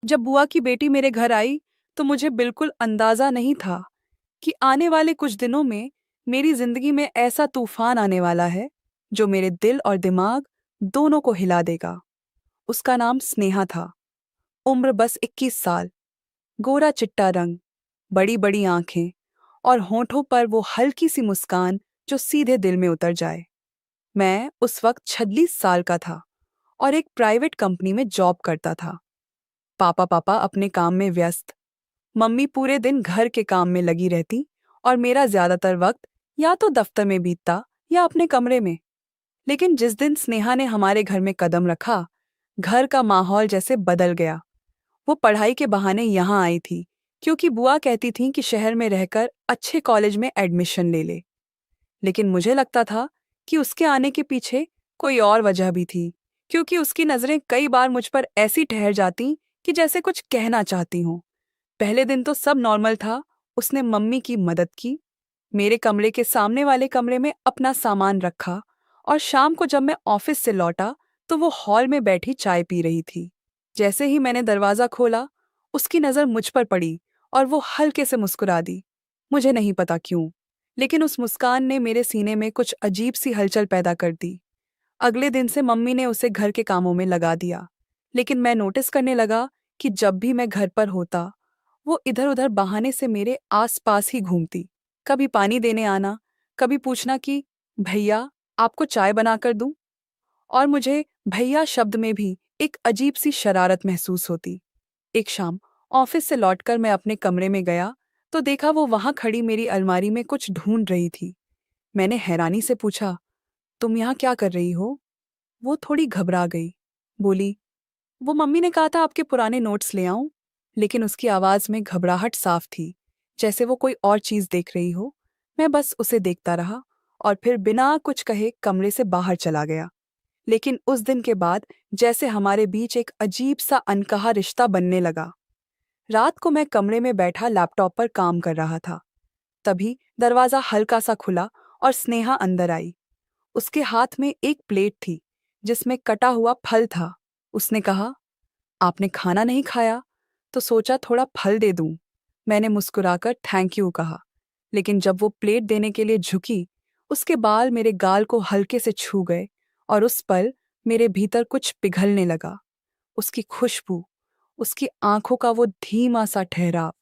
जब बुआ की बेटी मेरे घर आई तो मुझे बिल्कुल अंदाजा नहीं था कि आने वाले कुछ दिनों में मेरी जिंदगी में ऐसा तूफान आने वाला है जो मेरे दिल और दिमाग दोनों को हिला देगा। उसका नाम स्नेहा था। उम्र बस 21 साल। गोरा चिट्टा रंग, बड़ी बड़ी आंखें और होठों पर वो हल्की सी मुस्कान जो सीधे दिल में उतर जाए। मैं उस वक्त 26 साल का था और एक प्राइवेट कंपनी में जॉब करता था। पापा पापा अपने काम में व्यस्त, मम्मी पूरे दिन घर के काम में लगी रहती और मेरा ज्यादातर वक्त या तो दफ्तर में बीतता या अपने कमरे में। लेकिन जिस दिन स्नेहा ने हमारे घर में कदम रखा, घर का माहौल जैसे बदल गया। वो पढ़ाई के बहाने यहाँ आई थी क्योंकि बुआ कहती थी कि शहर में रहकर अच्छे कॉलेज में एडमिशन ले ले। लेकिन मुझे लगता था कि उसके आने के पीछे कोई और वजह भी थी, क्योंकि उसकी नज़रें कई बार मुझ पर ऐसी ठहर जाती कि जैसे कुछ कहना चाहती हूँ। पहले दिन तो सब नॉर्मल था। उसने मम्मी की मदद की, मेरे कमरे के सामने वाले कमरे में अपना सामान रखा और शाम को जब मैं ऑफिस से लौटा तो वो हॉल में बैठी चाय पी रही थी। जैसे ही मैंने दरवाज़ा खोला, उसकी नज़र मुझ पर पड़ी और वो हल्के से मुस्कुरा दी। मुझे नहीं पता क्यों, लेकिन उस मुस्कान ने मेरे सीने में कुछ अजीब सी हलचल पैदा कर दी। अगले दिन से मम्मी ने उसे घर के कामों में लगा दिया, लेकिन मैं नोटिस करने लगा कि जब भी मैं घर पर होता, वो इधर-उधर बहाने से मेरे आस-पास ही घूमती। कभी पानी देने आना, कभी पूछना कि भैया आपको चाय बनाकर दूं? और मुझे भैया शब्द में भी एक अजीब सी शरारत महसूस होती। एक शाम ऑफिस से लौटकर मैं अपने कमरे में गया तो देखा वो वहां खड़ी मेरी अलमारी में कुछ ढूंढ रही थी। मैंने हैरानी से पूछा, तुम यहाँ क्या कर रही हो? वो थोड़ी घबरा गई, बोली, वो मम्मी ने कहा था आपके पुराने नोट्स ले आऊं। लेकिन उसकी आवाज में घबराहट साफ थी, जैसे वो कोई और चीज देख रही हो। मैं बस उसे देखता रहा और फिर बिना कुछ कहे कमरे से बाहर चला गया। लेकिन उस दिन के बाद जैसे हमारे बीच एक अजीब सा अनकहा रिश्ता बनने लगा। रात को मैं कमरे में बैठा लैपटॉप पर काम कर रहा था। तभी दरवाजा हल्का सा खुला और स्नेहा अंदर आई। उसके हाथ में एक प्लेट थी जिसमें कटा हुआ फल था। उसने कहा, आपने खाना नहीं खाया तो सोचा थोड़ा फल दे दूं। मैंने मुस्कुराकर थैंक यू कहा, लेकिन जब वो प्लेट देने के लिए झुकी, उसके बाल मेरे गाल को हल्के से छू गए और उस पल मेरे भीतर कुछ पिघलने लगा। उसकी खुशबू, उसकी आंखों का वो धीमा सा ठहराव,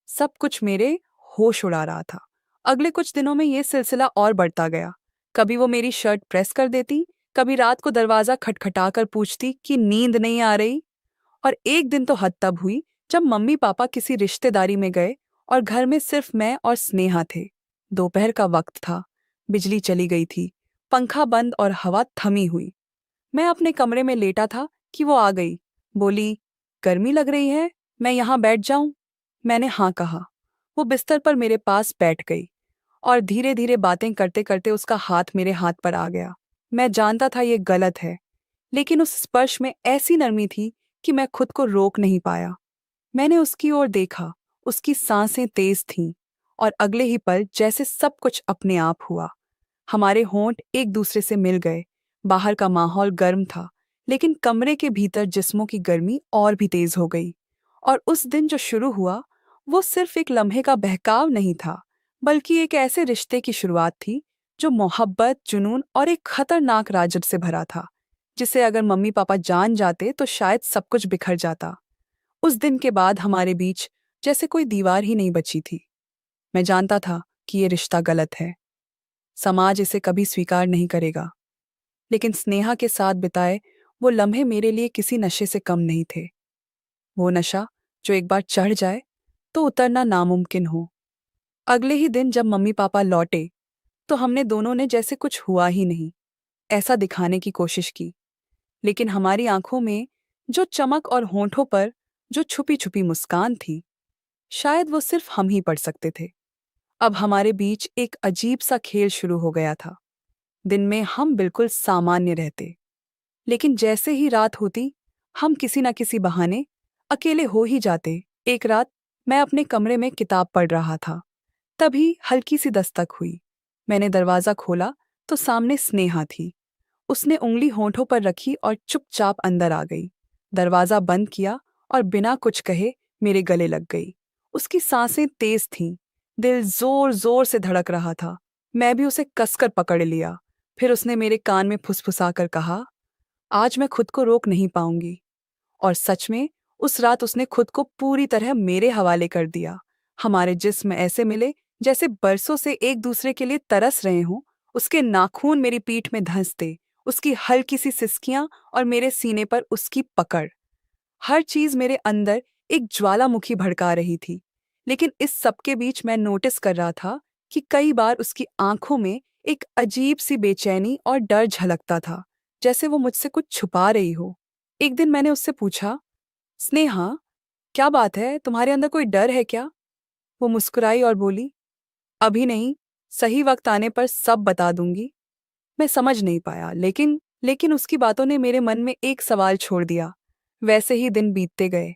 सब कुछ मेरे होश उड़ा रहा था। अगले कुछ दिनों में ये सिलसिला और बढ़ता गया। कभी वो मेरी शर्ट प्रेस कर देती, कभी रात को दरवाजा खटखटाकर पूछती कि नींद नहीं आ रही। और एक दिन तो हद तब हुई जब मम्मी पापा किसी रिश्तेदारी में गए और घर में सिर्फ मैं और स्नेहा थे। दोपहर का वक्त था, बिजली चली गई थी, पंखा बंद और हवा थमी हुई। मैं अपने कमरे में लेटा था कि वो आ गई। बोली, गर्मी लग रही है, मैं यहाँ बैठ जाऊं? मैंने हाँ कहा। वो बिस्तर पर मेरे पास बैठ गई और धीरे धीरे बातें करते करते उसका हाथ मेरे हाथ पर आ गया। मैं जानता था ये गलत है, लेकिन उस स्पर्श में ऐसी नरमी थी कि मैं खुद को रोक नहीं पाया। मैंने उसकी ओर देखा, उसकी सांसें तेज थीं और अगले ही पल जैसे सब कुछ अपने आप हुआ। हमारे होंठ एक दूसरे से मिल गए। बाहर का माहौल गर्म था, लेकिन कमरे के भीतर जिस्मों की गर्मी और भी तेज हो गई। और उस दिन जो शुरू हुआ, वो सिर्फ एक लम्हे का बहकाव नहीं था, बल्कि एक ऐसे रिश्ते की शुरुआत थी जो मोहब्बत, जुनून और एक खतरनाक राजद से भरा था, जिसे अगर मम्मी पापा जान जाते तो शायद सब कुछ बिखर जाता। उस दिन के बाद हमारे बीच जैसे कोई दीवार ही नहीं बची थी। मैं जानता था कि ये रिश्ता गलत है, समाज इसे कभी स्वीकार नहीं करेगा, लेकिन स्नेहा के साथ बिताए वो लम्हे मेरे लिए किसी नशे से कम नहीं थे। वो नशा जो एक बार चढ़ जाए तो उतरना नामुमकिन हो। अगले ही दिन जब मम्मी पापा लौटे तो हमने दोनों ने जैसे कुछ हुआ ही नहीं ऐसा दिखाने की कोशिश की, लेकिन हमारी आंखों में जो चमक और होंठों पर जो छुपी छुपी मुस्कान थी, शायद वो सिर्फ हम ही पढ़ सकते थे। अब हमारे बीच एक अजीब सा खेल शुरू हो गया था। दिन में हम बिल्कुल सामान्य रहते, लेकिन जैसे ही रात होती, हम किसी न किसी बहाने अकेले हो ही जाते। एक रात मैं अपने कमरे में किताब पढ़ रहा था, तभी हल्की सी दस्तक हुई। मैंने दरवाज़ा खोला तो सामने स्नेहा थी। उसने उंगली होंठों पर रखी और चुपचाप अंदर आ गई। दरवाज़ा बंद किया और बिना कुछ कहे मेरे गले लग गई। उसकी सांसें तेज थीं, दिल जोर जोर से धड़क रहा था। मैं भी उसे कसकर पकड़ लिया। फिर उसने मेरे कान में फुसफुसाकर कहा, आज मैं खुद को रोक नहीं पाऊंगी। और सच में उस रात उसने खुद को पूरी तरह मेरे हवाले कर दिया। हमारे जिस्म ऐसे मिले जैसे बरसों से एक दूसरे के लिए तरस रहे हों। उसके नाखून मेरी पीठ में धंसते, उसकी हल्की सी सिसकियां और मेरे सीने पर उसकी पकड़। हर चीज मेरे अंदर एक ज्वालामुखी भड़का रही थी। लेकिन इस सबके बीच मैं नोटिस कर रहा था कि कई बार उसकी आंखों में एक अजीब सी बेचैनी और डर झलकता था, जैसे वो मुझसे कुछ छुपा रही हो। एक दिन मैंने उससे पूछा, स्नेहा, क्या बात है, तुम्हारे अंदर कोई डर है क्या? वो मुस्कुराई और बोली, अभी नहीं, सही वक्त आने पर सब बता दूंगी। मैं समझ नहीं पाया, लेकिन उसकी बातों ने मेरे मन में एक सवाल छोड़ दिया। वैसे ही दिन बीतते गए,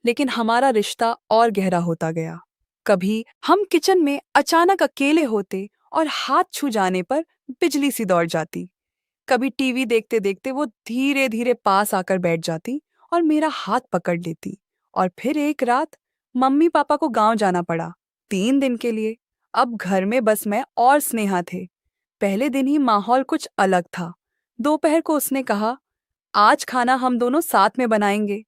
लेकिन हमारा रिश्ता और गहरा होता गया। कभी हम किचन में अचानक अकेले होते और हाथ छू जाने पर बिजली सी दौड़ जाती। कभी टीवी देखते देखते वो धीरे धीरे पास आकर बैठ जाती और मेरा हाथ पकड़ लेती। और फिर एक रात मम्मी पापा को गांव जाना पड़ा, 3 दिन के लिए। अब घर में बस मैं और स्नेहा थे। पहले दिन ही माहौल कुछ अलग था। दोपहर को उसने कहा, आज खाना हम दोनों साथ में बनाएंगे।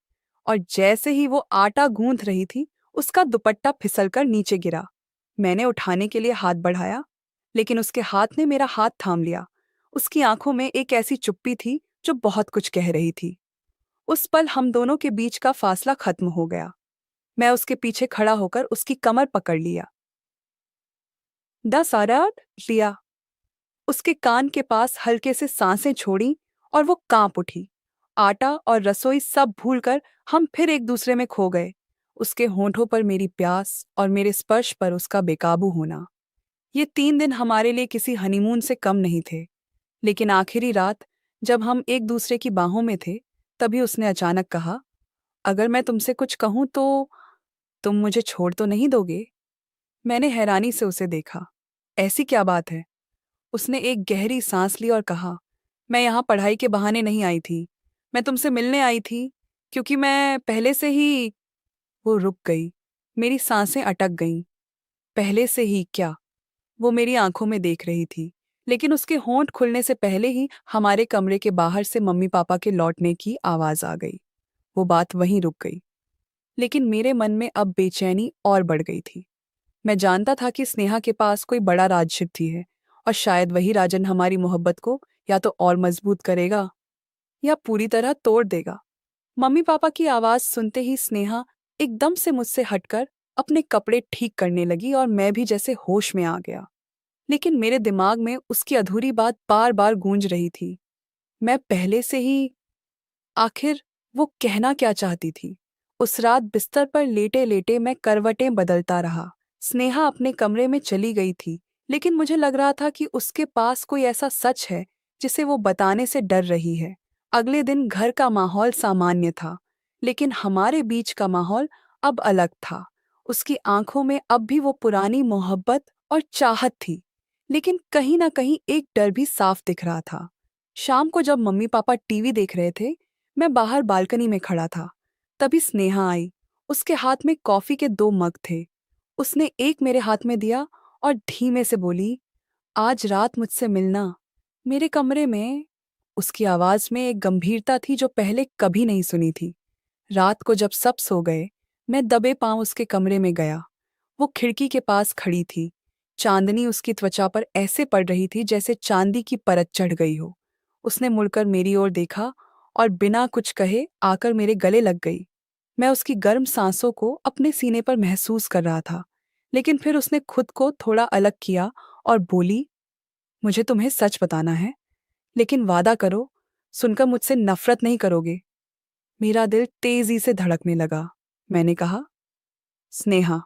और जैसे ही वो आटा गूंथ रही थी, उसका दुपट्टा फिसलकर नीचे गिरा। मैंने उठाने के लिए हाथ बढ़ाया, लेकिन उसके हाथ ने मेरा हाथ थाम लिया। उसकी आंखों में एक ऐसी चुप्पी थी जो बहुत कुछ कह रही थी। उस पल हम दोनों के बीच का फासला खत्म हो गया। मैं उसके पीछे खड़ा होकर उसकी कमर पकड़ लिया। दस आराध लिया। उसके कान के पास हल्के से सांसें छोड़ी और वो कांप उठी। आटा और रसोई सब भूलकर हम फिर एक दूसरे में खो गए। उसके होंठों पर मेरी प्यास और मेरे स्पर्श पर उसका बेकाबू होना। ये 3 दिन हमारे लिए किसी हनीमून से कम नहीं थे। लेकिन आखिरी रात, जब हम एक दूसरे की बाहों में थे, तभी उसने अचानक कहा, अगर मैं तुमसे कुछ कहूं तो तुम मुझे छोड़ तो नहीं दोगे? मैंने हैरानी से उसे देखा। ऐसी क्या बात है? उसने एक गहरी सांस ली और कहा, मैं यहाँ पढ़ाई के बहाने नहीं आई थी। मैं तुमसे मिलने आई थी, क्योंकि मैं पहले से ही। वो रुक गई। मेरी सांसें अटक गईं। पहले से ही क्या? वो मेरी आंखों में देख रही थी, लेकिन उसके होंठ खुलने से पहले ही हमारे कमरे के बाहर से मम्मी पापा के लौटने की आवाज आ गई। वो बात वहीं रुक गई। लेकिन मेरे मन में अब बेचैनी और बढ़ गई थी। मैं जानता था कि स्नेहा के पास कोई बड़ा राज छिपती है, और शायद वही राजन हमारी मोहब्बत को या तो और मजबूत करेगा या पूरी तरह तोड़ देगा। मम्मी पापा की आवाज सुनते ही स्नेहा एकदम से मुझसे हटकर अपने कपड़े ठीक करने लगी और मैं भी जैसे होश में आ गया। लेकिन मेरे दिमाग में उसकी अधूरी बात बार बार गूंज रही थी। मैं पहले से ही। आखिर वो कहना क्या चाहती थी? उस रात बिस्तर पर लेटे लेटे मैं करवटें बदलता रहा। स्नेहा अपने कमरे में चली गई थी, लेकिन मुझे लग रहा था कि उसके पास कोई ऐसा सच है जिसे वो बताने से डर रही है। अगले दिन घर का माहौल सामान्य था, लेकिन हमारे बीच का माहौल अब अलग था। उसकी आंखों में अब भी वो पुरानी मोहब्बत और चाहत थी, लेकिन कहीं ना कहीं एक डर भी साफ दिख रहा था। शाम को जब मम्मी पापा टीवी देख रहे थे, मैं बाहर बालकनी में खड़ा था। तभी स्नेहा आई। उसके हाथ में कॉफी के 2 मग थे। उसने एक मेरे हाथ में दिया और धीमे से बोली, आज रात मुझसे मिलना मेरे कमरे में। उसकी आवाज में एक गंभीरता थी जो पहले कभी नहीं सुनी थी। रात को जब सब सो गए, मैं दबे पांव उसके कमरे में गया। वो खिड़की के पास खड़ी थी। चांदनी उसकी त्वचा पर ऐसे पड़ रही थी जैसे चांदी की परत चढ़ गई हो। उसने मुड़कर मेरी ओर देखा और बिना कुछ कहे आकर मेरे गले लग गई। मैं उसकी गर्म सांसों को अपने सीने पर महसूस कर रहा था, लेकिन फिर उसने खुद को थोड़ा अलग किया और बोली, मुझे तुम्हें सच बताना है, लेकिन वादा करो, सुनकर मुझसे नफरत नहीं करोगे। मेरा दिल तेजी से धड़कने लगा। मैंने कहा, स्नेहा,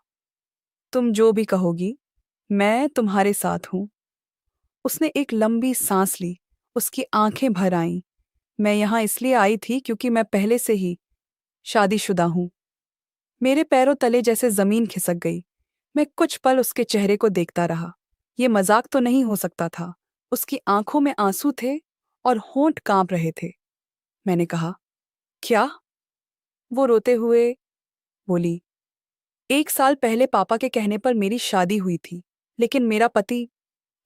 तुम जो भी कहोगी, मैं तुम्हारे साथ हूं। उसने एक लंबी सांस ली। उसकी आंखें भर आईं। मैं यहाँ इसलिए आई थी क्योंकि मैं पहले से ही शादीशुदा हूं। मेरे पैरों तले जैसे जमीन खिसक गई। मैं कुछ पल उसके चेहरे को देखता रहा। ये मजाक तो नहीं हो सकता था। उसकी आंखों में आंसू थे और होंठ कांप रहे थे। मैंने कहा, क्या? वो रोते हुए बोली, 1 साल पहले पापा के कहने पर मेरी शादी हुई थी, लेकिन मेरा पति,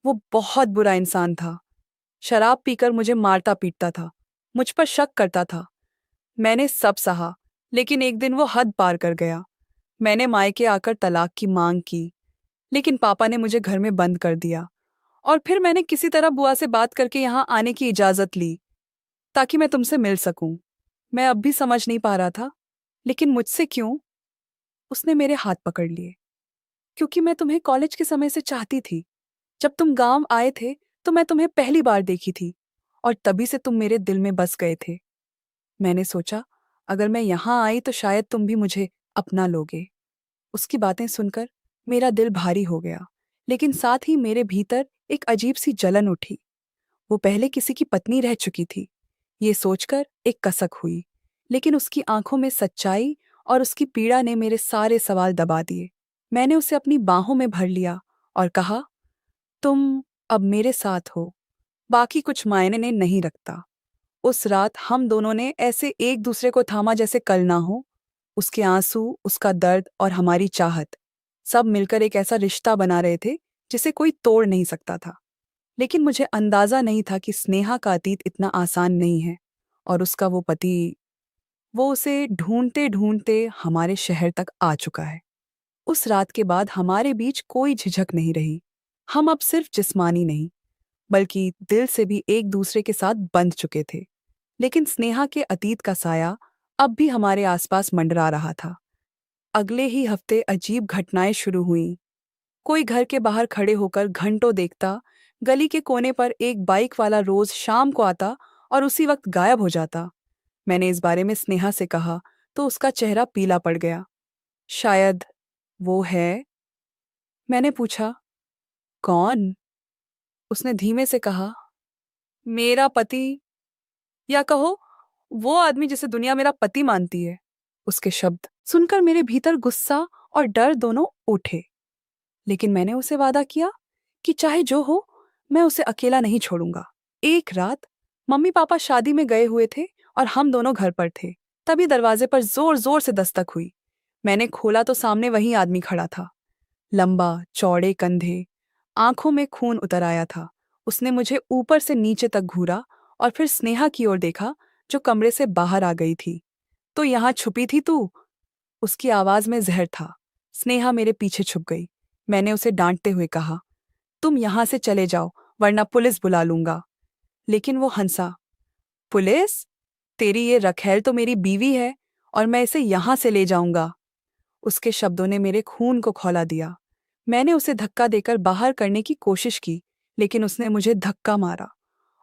वो बहुत बुरा इंसान था। शराब पीकर मुझे मारता पीटता था, मुझ पर शक करता था। मैंने सब सहा, लेकिन एक दिन वो हद पार कर गया। मैंने मायके आकर तलाक की मांग की, लेकिन पापा ने मुझे घर में बंद कर दिया। और फिर मैंने किसी तरह बुआ से बात करके यहाँ आने की इजाजत ली, ताकि मैं तुमसे मिल सकूं। मैं अब भी समझ नहीं पा रहा था, लेकिन मुझसे क्यों? उसने मेरे हाथ पकड़ लिए। क्योंकि मैं तुम्हें कॉलेज के समय से चाहती थी। जब तुम गांव आए थे तो मैं तुम्हें पहली बार देखी थी, और तभी से तुम मेरे दिल में बस गए थे। मैंने सोचा, अगर मैं यहाँ आई तो शायद तुम भी मुझे अपना लोगे। उसकी बातें सुनकर मेरा दिल भारी हो गया, लेकिन साथ ही मेरे भीतर एक अजीब सी जलन उठी। वो पहले किसी की पत्नी रह चुकी थी, ये सोचकर एक कसक हुई, लेकिन उसकी आंखों में सच्चाई और उसकी पीड़ा ने मेरे सारे सवाल दबा दिए। मैंने उसे अपनी बाहों में भर लिया और कहा, तुम अब मेरे साथ हो, बाकी कुछ मायने नहीं रखता। उस रात हम दोनों ने ऐसे एक दूसरे को थामा जैसे कल ना हो। उसके आंसू, उसका दर्द और हमारी चाहत, सब मिलकर एक ऐसा रिश्ता बना रहे थे जिसे कोई तोड़ नहीं सकता था। लेकिन मुझे अंदाजा नहीं था कि स्नेहा का अतीत इतना आसान नहीं है, और उसका वो पति, वो उसे ढूंढते ढूंढते हमारे शहर तक आ चुका है। उस रात के बाद हमारे बीच कोई झिझक नहीं रही। हम अब सिर्फ जिस्मानी नहीं, बल्कि दिल से भी एक दूसरे के साथ बंध चुके थे। लेकिन स्नेहा के अतीत का साया अब भी हमारे आसपास मंडरा रहा था। अगले ही हफ्ते अजीब घटनाएं शुरू हुईं। कोई घर के बाहर खड़े होकर घंटों देखता, गली के कोने पर एक बाइक वाला रोज शाम को आता और उसी वक्त गायब हो जाता। मैंने इस बारे में स्नेहा से कहा तो उसका चेहरा पीला पड़ गया। शायद वो है? मैंने पूछा, कौन? उसने धीमे से कहा, मेरा पति, या कहो वो आदमी जिसे दुनिया मेरा पति मानती है। उसके शब्द सुनकर मेरे भीतर गुस्सा और डर दोनों उठे, लेकिन मैंने उसे वादा किया कि चाहे जो हो, मैं उसे अकेला नहीं छोड़ूंगा। एक रात मम्मी पापा शादी में गए हुए थे और हम दोनों घर पर थे। तभी दरवाजे पर जोर जोर से दस्तक हुई। मैंने खोला तो सामने वही आदमी खड़ा था। लंबा, चौड़े कंधे, आंखों में खून उतर आया था। उसने मुझे ऊपर से नीचे तक घूरा और फिर स्नेहा की ओर देखा, जो कमरे से बाहर आ गई थी। तो यहाँ छुपी थी तू? उसकी आवाज में जहर था। स्नेहा मेरे पीछे छुप गई। मैंने उसे डांटते हुए कहा, तुम यहाँ से चले जाओ, वरना पुलिस बुला लूंगा। लेकिन वो हंसा। पुलिस? तेरी ये रखैल तो मेरी बीवी है, और मैं इसे यहाँ से ले जाऊंगा। उसके शब्दों ने मेरे खून को खौला दिया। मैंने उसे धक्का देकर बाहर करने की कोशिश की, लेकिन उसने मुझे धक्का मारा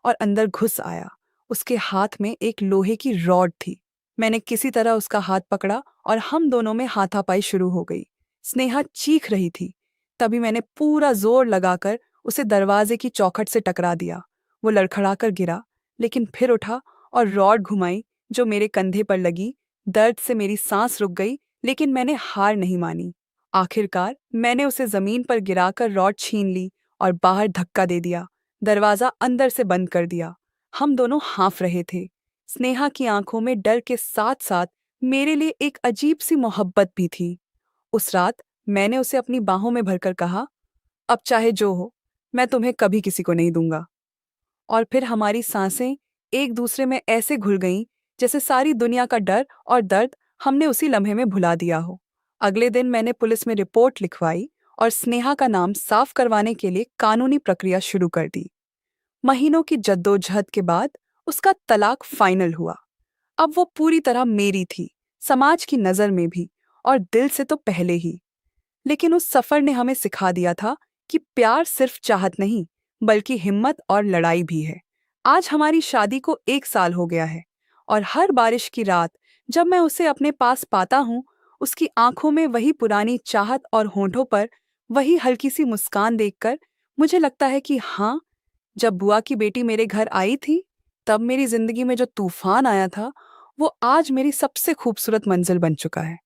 और अंदर घुस आया। उसके हाथ में एक लोहे की रॉड थी। मैंने किसी तरह उसका हाथ पकड़ा और हम दोनों में हाथापाई शुरू हो गई। स्नेहा चीख रही थी। तभी मैंने पूरा जोर लगाकर उसे दरवाजे की चौखट से टकरा दिया। वो लड़खड़ाकर गिरा, लेकिन फिर उठा और रॉड घुमाई, जो मेरे कंधे पर लगी। दर्द से मेरी सांस रुक गई, लेकिन मैंने हार नहीं मानी। आखिरकार मैंने उसे जमीन पर गिराकर रॉड छीन ली और बाहर धक्का दे दिया। दरवाजा अंदर से बंद कर दिया। हम दोनों हाँफ रहे थे। स्नेहा की आंखों में डर के साथ साथ मेरे लिए एक अजीब सी मोहब्बत भी थी। उस रात मैंने उसे अपनी बाहों में भरकर कहा, अब चाहे जो हो, मैं तुम्हें कभी किसी को नहीं दूंगा। और फिर हमारी सांसें एक दूसरे में ऐसे घुल गईं, जैसे सारी दुनिया का डर और दर्द हमने उसी लम्हे में भुला दिया हो। अगले दिन मैंने पुलिस में रिपोर्ट लिखवाई और स्नेहा का नाम साफ करवाने के लिए कानूनी प्रक्रिया शुरू कर दी। महीनों की जद्दोजहद के बाद उसका तलाक फाइनल हुआ। अब वो पूरी तरह मेरी थी, समाज की नज़र में भी, और दिल से तो पहले ही। लेकिन उस सफ़र ने हमें सिखा दिया था कि प्यार सिर्फ चाहत नहीं, बल्कि हिम्मत और लड़ाई भी है। आज हमारी शादी को 1 साल हो गया है, और हर बारिश की रात जब मैं उसे अपने पास पाता हूँ, उसकी आंखों में वही पुरानी चाहत और होठों पर वही हल्की सी मुस्कान देखकर मुझे लगता है कि हाँ, जब बुआ की बेटी मेरे घर आई थी, तब मेरी जिंदगी में जो तूफान आया था, वो आज मेरी सबसे खूबसूरत मंजिल बन चुका है।